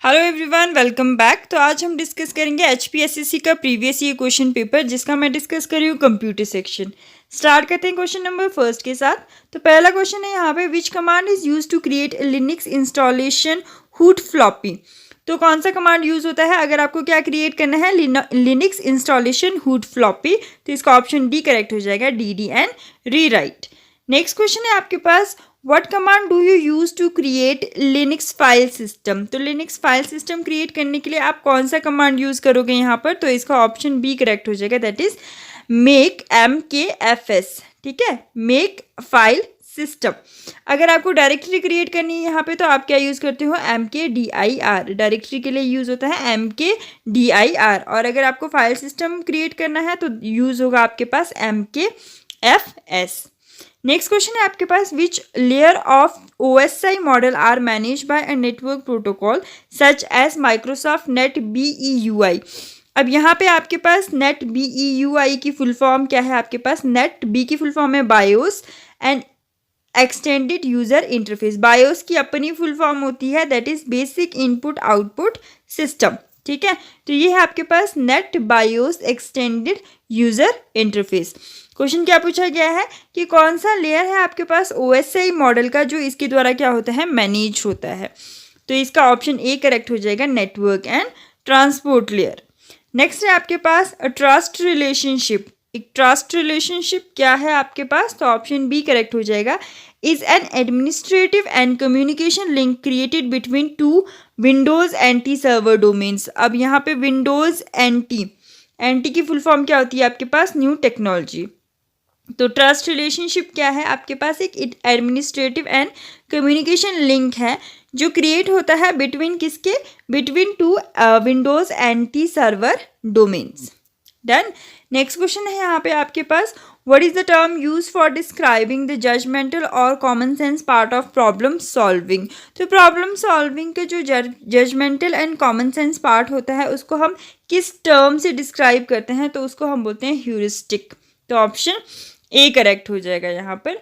Hello everyone, welcome back. तो आज हम डिस्कस करेंगे एचपीएससीसी का प्रीवियस ईयर क्वेश्चन पेपर, जिसका मैं डिस्कस कर रही हूँ कंप्यूटर सेक्शन। स्टार्ट करते हैं क्वेश्चन नंबर फर्स्ट के साथ। तो पहला क्वेश्चन है यहाँ पे, which command is use to create Linux installation हुड फ्लॉपी। तो कौन सा कमांड यूज होता है अगर आपको क्या क्रिएट करना है, लिनक्स इंस्टॉलेशन हुड फ्लॉपी। तो इसका ऑप्शन डी करेक्ट हो जाएगा, DDN रीराइट। नेक्स्ट क्वेश्चन है आपके पास, What command do you use to create Linux file system? तो Linux file system क्रिएट करने के लिए आप कौन सा कमांड यूज करोगे यहाँ पर? तो इसका ऑप्शन बी करेक्ट हो जाएगा, दैट इज make MKFS। ठीक है, मेक फाइल सिस्टम। अगर आपको डायरेक्टरी क्रिएट करनी है यहाँ पे तो आप क्या यूज करते हो, MKDIR। डायरेक्टरी के लिए यूज होता है MKDIR। और अगर आपको फाइल सिस्टम क्रिएट करना है तो यूज होगा आपके पास MKFS। नेक्स्ट क्वेश्चन है आपके पास, which layer of OSI model are manage by a network protocol such as Microsoft net BEUI। अब यहाँ पे आपके पास नेट BEUI की फुल फॉर्म क्या है, आपके पास नेट बी की फुल फॉर्म है BIOS and extended user interface. BIOS की अपनी फुल फॉर्म होती है, that is basic input output system. ठीक है, तो ये है आपके पास net BIOS extended user interface. Question क्या पूछा गया है कि कौन सा लेयर है आपके पास OSI मॉडल का जो इसके द्वारा क्या होता है, मैनेज होता है। तो इसका ऑप्शन ए करेक्ट हो जाएगा, network and transport layer. Next है आपके पास ट्रस्ट रिलेशनशिप। एक ट्रस्ट रिलेशनशिप क्या है आपके पास, तो ऑप्शन बी करेक्ट हो जाएगा, is an administrative and communication link created between two Windows NT server domains. अब यहाँ पे विंडोज एंटी की फुल फॉर्म क्या होती है आपके पास, न्यू टेक्नोलॉजी। तो ट्रस्ट रिलेशनशिप क्या है आपके पास, एक एडमिनिस्ट्रेटिव एंड कम्युनिकेशन लिंक है जो क्रिएट होता है बिटवीन किसके, between two Windows NT server domains. Done. Next question है यहाँ पे आपके पास, what is the term use for describing the judgmental और common sense part of problem solving. तो प्रॉब्लम सॉल्विंग के जो judgmental and common sense part होता है उसको हम किस टर्म से डिस्क्राइब करते हैं, तो उसको हम बोलते हैं ह्यूरिस्टिक। तो ऑप्शन ए करेक्ट हो जाएगा यहाँ पर।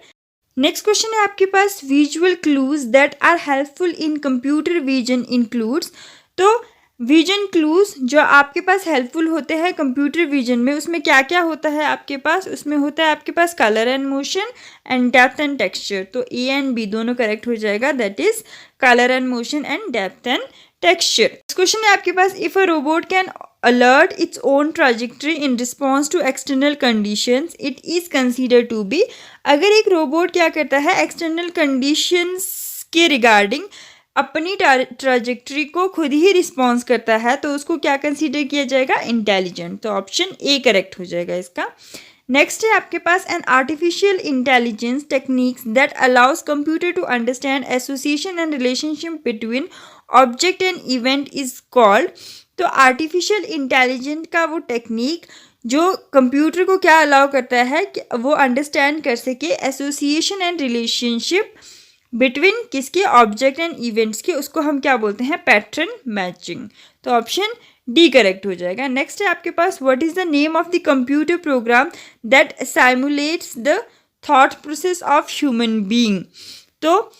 नेक्स्ट क्वेश्चन है आपके पास, visual clues that are helpful in computer vision includes. तो विजन क्लूज जो आपके पास हेल्पफुल होते हैं कंप्यूटर विजन में, उसमें क्या क्या होता है आपके पास, उसमें होता है आपके पास colour and motion and depth and texture. तो ए एंड बी दोनों करेक्ट हो जाएगा, that is colour and motion and depth and texture. Next question है आपके पास, if a robot can alert its own trajectory in response to external conditions it is considered to be। अगर एक robot क्या करता है, एक्सटर्नल कंडीशंस के regarding अपनी ट्राजेक्ट्री को खुद ही रिस्पॉन्स करता है तो उसको क्या कंसीडर किया जाएगा, इंटेलिजेंट। तो ऑप्शन ए करेक्ट हो जाएगा इसका। नेक्स्ट है आपके पास, an artificial intelligence techniques that allows computer to understand association and relationship between object and event is called. तो आर्टिफिशियल इंटेलिजेंट का वो टेक्निक जो कंप्यूटर को क्या अलाउ करता है कि वो अंडरस्टैंड कर सके एसोसिएशन एंड रिलेशनशिप बिटवीन किसके, ऑब्जेक्ट एंड इवेंट्स के, उसको हम क्या बोलते हैं, पैटर्न मैचिंग। तो ऑप्शन डी करेक्ट हो जाएगा। नेक्स्ट है आपके पास, what is the name of the computer program that simulates the thought process of human being. तो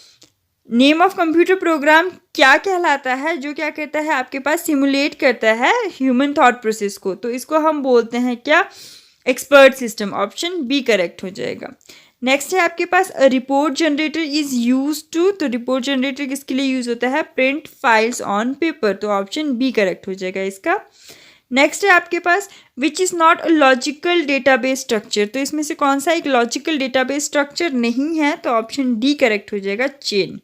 नेम ऑफ कंप्यूटर प्रोग्राम क्या कहलाता है, जो क्या करता है आपके पास, सिमुलेट करता है ह्यूमन थॉट प्रोसेस को, तो इसको हम बोलते हैं क्या, expert system. Option B correct हो जाएगा। नेक्स्ट है आपके पास, a report generator is use to. तो रिपोर्ट जनरेटर किसके लिए यूज होता है, प्रिंट फाइल्स ऑन पेपर। तो ऑप्शन बी करेक्ट हो जाएगा इसका। नेक्स्ट है आपके पास, which is not a logical database structure. तो इसमें से कौन सा एक लॉजिकल डेटाबेस स्ट्रक्चर नहीं है, तो ऑप्शन डी करेक्ट हो जाएगा, चेन।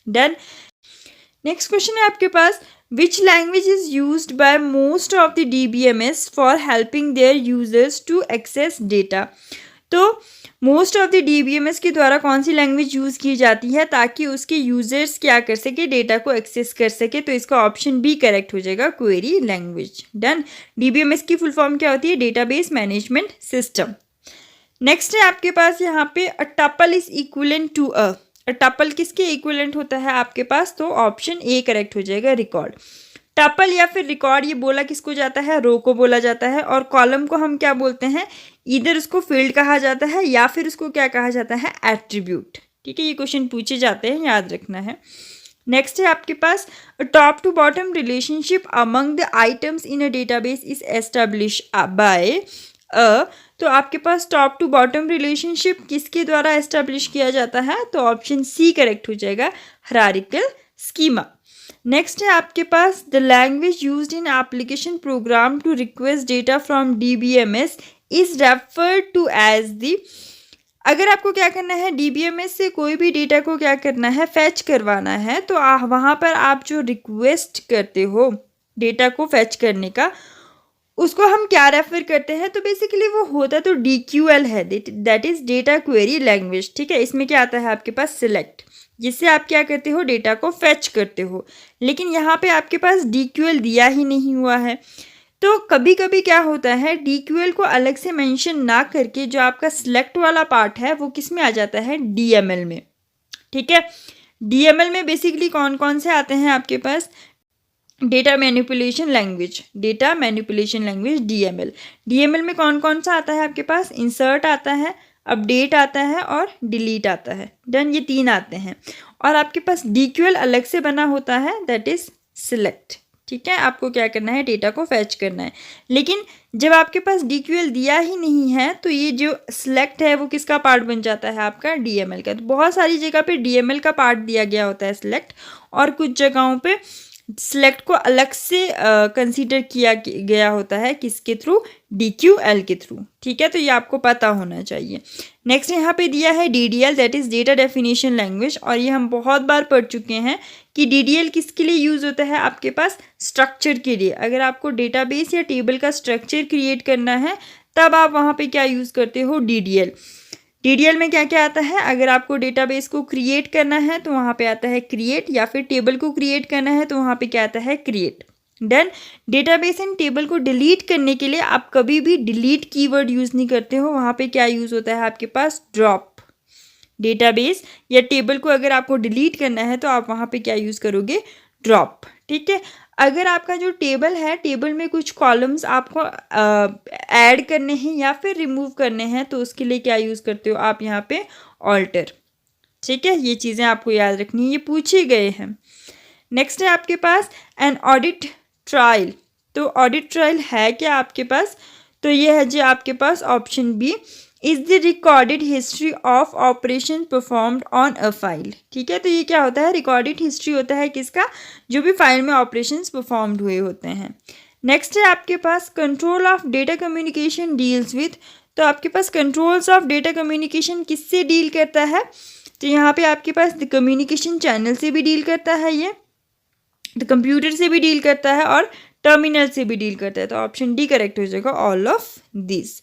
डन। नेक्स्ट क्वेश्चन है आपके पास, which language is used by most of the DBMS for helping their users to access data. तो मोस्ट ऑफ द DBMS के द्वारा कौन सी लैंग्वेज यूज़ की जाती है ताकि उसके यूजर्स क्या कर सके, डेटा को एक्सेस कर सके। तो इसका ऑप्शन बी करेक्ट हो जाएगा, क्वेरी लैंग्वेज। डन। DBMS की फुल फॉर्म क्या होती है, डेटाबेस मैनेजमेंट सिस्टम। नेक्स्ट है आपके पास यहाँ पे, a tuple is equivalent to a. Tuple किसके इक्विवेलेंट होता है आपके पास, तो ऑप्शन ए करेक्ट हो जाएगा, रिकॉर्ड। टपल या फिर रिकॉर्ड ये बोला किसको जाता है, रो को बोला जाता है, और कॉलम को हम क्या बोलते हैं, इधर उसको फील्ड कहा जाता है या फिर उसको क्या कहा जाता है, एट्रीब्यूट। ठीक है, ये क्वेश्चन पूछे जाते हैं, याद रखना है। नेक्स्ट है आपके पास top to bottom relationship among the items in a database is establish by तो आपके पास टॉप टू बॉटम रिलेशनशिप किसके द्वारा एस्टेब्लिश किया जाता है, तो ऑप्शन सी करेक्ट हो जाएगा, हायरार्किकल स्कीमा। नेक्स्ट है आपके पास the language used in application program to request data from DBMS is referred to as the, अगर आपको क्या करना है डीबीएमएस से कोई भी डेटा को क्या करना है, फैच करवाना है, तो वहाँ पर आप जो रिक्वेस्ट करते हो डेटा को फैच करने का, उसको हम क्या रेफर करते हैं, तो बेसिकली वो होता तो DQL है, that is data query language. ठीक है, इसमें क्या आता है आपके पास सिलेक्ट, जिससे आप क्या करते हो डेटा को फैच करते हो, लेकिन यहाँ पे आपके पास DQL दिया ही नहीं हुआ है। तो कभी कभी क्या होता है DQL को अलग से मेंशन ना करके जो आपका सिलेक्ट वाला पार्ट है वो किस में आ जाता है, DML में। ठीक है, DML में बेसिकली कौन कौन से आते हैं आपके पास, data manipulation language, data manipulation language DML में कौन कौन सा आता है आपके पास, इंसर्ट आता है, अपडेट आता है और डिलीट आता है। डन, ये 3 आते हैं। और आपके पास DQL अलग से बना होता है, दैट इज सिलेक्ट। ठीक है, आपको क्या करना है, डेटा को फैच करना है, लेकिन जब आपके पास DQL दिया ही नहीं है तो ये जो सिलेक्ट है वो किसका पार्ट बन जाता है आपका, DML का। तो बहुत सारी जगह पे DML का पार्ट दिया गया होता है सिलेक्ट, और कुछ जगहों पे सिलेक्ट को अलग से कंसीडर किया गया होता है, किसके थ्रू, DQL के थ्रू। ठीक है, तो ये आपको पता होना चाहिए। नेक्स्ट यहाँ पे दिया है DDL, that is data definition language, और ये हम बहुत बार पढ़ चुके हैं कि DDL किसके लिए यूज़ होता है आपके पास, स्ट्रक्चर के लिए। अगर आपको डेटाबेस या टेबल का स्ट्रक्चर क्रिएट करना है तब आप वहाँ पे क्या यूज़ करते हो, DDL। DDL में क्या क्या आता है, अगर आपको डेटाबेस को क्रिएट करना है तो वहाँ पे आता है क्रिएट, या फिर टेबल को क्रिएट करना है तो वहाँ पे क्या आता है, create. Done, database and table को डिलीट करने के लिए आप कभी भी डिलीट कीवर्ड यूज़ नहीं करते हो, वहाँ पे क्या यूज़ होता है आपके पास, ड्रॉप। डेटाबेस या टेबल को अगर आपको डिलीट करना है तो आप वहाँ पे क्या यूज़ करोगे, ड्रॉप। ठीक है, अगर आपका जो टेबल है, टेबल में कुछ कॉलम्स आपको ऐड करने हैं या फिर रिमूव करने हैं, तो उसके लिए क्या यूज़ करते हो आप यहाँ पे, ऑल्टर। ठीक है, ये चीज़ें आपको याद रखनी है, ये पूछे गए हैं। नेक्स्ट है आपके पास एन ऑडिट ट्रायल। तो ऑडिट ट्रायल है क्या आपके पास, तो ये है जी आपके पास option B, is the recorded history of operation performed on a file. ठीक है, तो ये क्या होता है, रिकॉर्डेड हिस्ट्री होता है किसका, जो भी फाइल में ऑपरेशंस परफॉर्म्ड हुए होते हैं। नेक्स्ट है आपके पास control of data communication deals with. तो आपके पास कंट्रोल्स ऑफ डेटा कम्युनिकेशन किससे डील करता है, तो यहाँ पे आपके पास द कम्युनिकेशन चैनल से भी डील करता है, ये द कंप्यूटर से भी डील करता है और टर्मिनल से भी डील करता है। तो ऑप्शन डी करेक्ट हो जाएगा, all of this.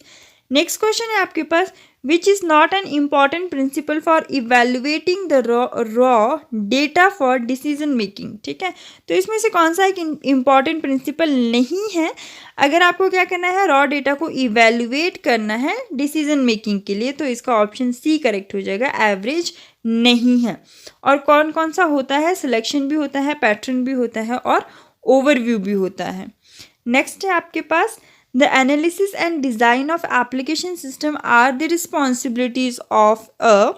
Next question है आपके पास, which is not an important principle for evaluating the raw data for decision making. ठीक है, तो इसमें से कौन सा एक इम्पॉर्टेंट प्रिंसिपल नहीं है अगर आपको क्या करना है, रॉ डेटा को इवेल्युएट करना है डिसीजन मेकिंग के लिए, तो इसका ऑप्शन सी करेक्ट हो जाएगा, एवरेज नहीं है। और कौन कौन सा होता है, सिलेक्शन भी होता है, पैटर्न भी होता है और ओवरव्यू भी होता है। नेक्स्ट है आपके पास, the analysis and design of application system are the responsibilities of a,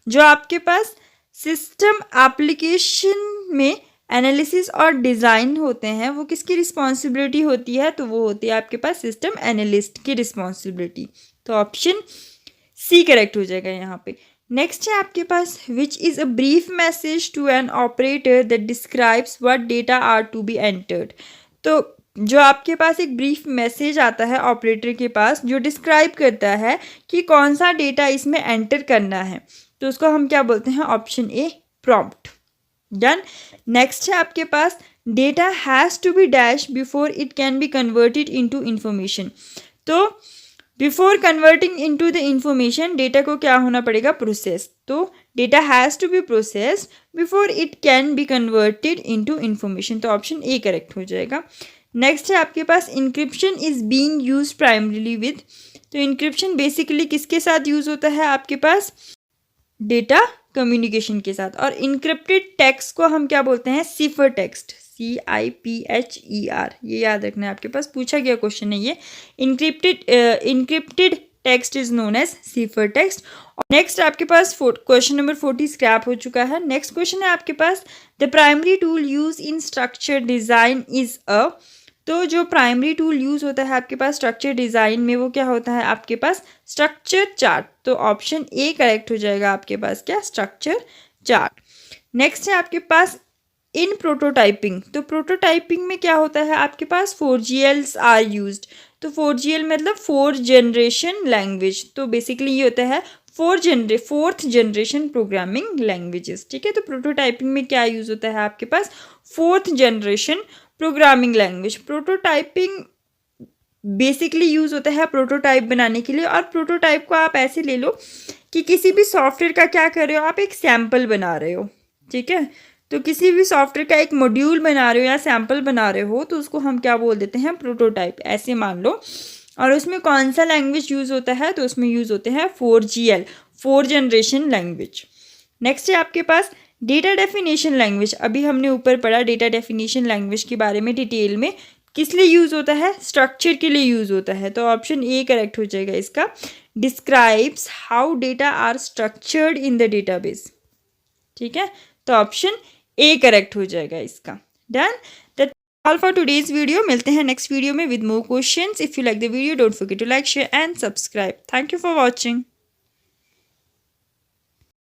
जो आपके पास सिस्टम एप्लीकेशन में एनालिसिस और डिज़ाइन होते हैं वो किसकी रिस्पॉन्सिबिलिटी होती है, तो वो होती है आपके पास सिस्टम एनालिस्ट की रिस्पॉन्सिबिलिटी। तो ऑप्शन सी करेक्ट हो जाएगा यहाँ पे। नेक्स्ट है आपके पास, which is a brief message to an operator that describes what data are to be entered. तो जो आपके पास एक ब्रीफ मैसेज आता है ऑपरेटर के पास जो डिस्क्राइब करता है कि कौन सा डेटा इसमें एंटर करना है, तो उसको हम क्या बोलते हैं, option A, prompt. Done. Next है आपके पास, data has to be dash before it can be converted into information. तो before converting into the information data को क्या होना पड़ेगा, प्रोसेस। तो data has to be processed before it can be converted into information, तो option A correct हो जाएगा। Next है आपके पास, encryption is being use primarily with. तो इंक्रिप्शन बेसिकली किसके साथ यूज़ होता है आपके पास, डेटा कम्युनिकेशन के साथ। और इंक्रिप्टेड टेक्स्ट को हम क्या बोलते हैं, सिफर टेक्स्ट, CIPHER, ये याद रखना है, आपके पास पूछा गया क्वेश्चन है ये। Encrypted text is known as cipher text. Next आपके पास क्वेश्चन नंबर 40 स्क्रैप हो चुका है। नेक्स्ट क्वेश्चन है आपके पास the primary tool use in structure design is a. तो जो प्राइमरी टूल यूज होता है आपके पास स्ट्रक्चर डिजाइन में वो क्या होता है आपके पास स्ट्रक्चर चार्ट। तो ऑप्शन ए करेक्ट हो जाएगा आपके पास क्या स्ट्रक्चर चार्ट। नेक्स्ट है आपके पास इन प्रोटोटाइपिंग। तो प्रोटोटाइपिंग में क्या होता है आपके पास 4GLs आर यूज्ड। तो 4GL मतलब 4 जनरेशन लैंग्वेज। तो बेसिकली ये होता है 4th जनरेशन प्रोग्रामिंग लैंग्वेजेस। ठीक है, तो प्रोटोटाइपिंग में क्या यूज़ होता है आपके पास 4th generation programming language. Prototyping basically use होता है प्रोटोटाइप बनाने के लिए। और प्रोटोटाइप को आप ऐसे ले लो कि किसी भी सॉफ्टवेयर का क्या कर रहे हो आप एक सैम्पल बना रहे हो। ठीक है, तो किसी भी सॉफ्टवेयर का एक मॉड्यूल बना रहे हो या सैम्पल बना रहे हो तो उसको हम क्या बोल देते हैं प्रोटोटाइप, ऐसे मान लो। और उसमें कौन सा लैंग्वेज यूज़ होता है तो उसमें यूज़ होते हैं 4GL 4 जनरेशन लैंग्वेज। नेक्स्ट है आपके पास डेटा डेफिनेशन लैंग्वेज। अभी हमने ऊपर पढ़ा डेटा डेफिनेशन लैंग्वेज के बारे में डिटेल में। किस लिए यूज़ होता है स्ट्रक्चर के लिए यूज़ होता है। तो ऑप्शन ए करेक्ट हो जाएगा इसका describes how data are structured in the database. ठीक है, तो ऑप्शन ए करेक्ट हो जाएगा इसका। Done, that all for today's video. मिलते हैं नेक्स्ट वीडियो में with more questions. If you like the video don't forget to like share and subscribe. Thank you for watching.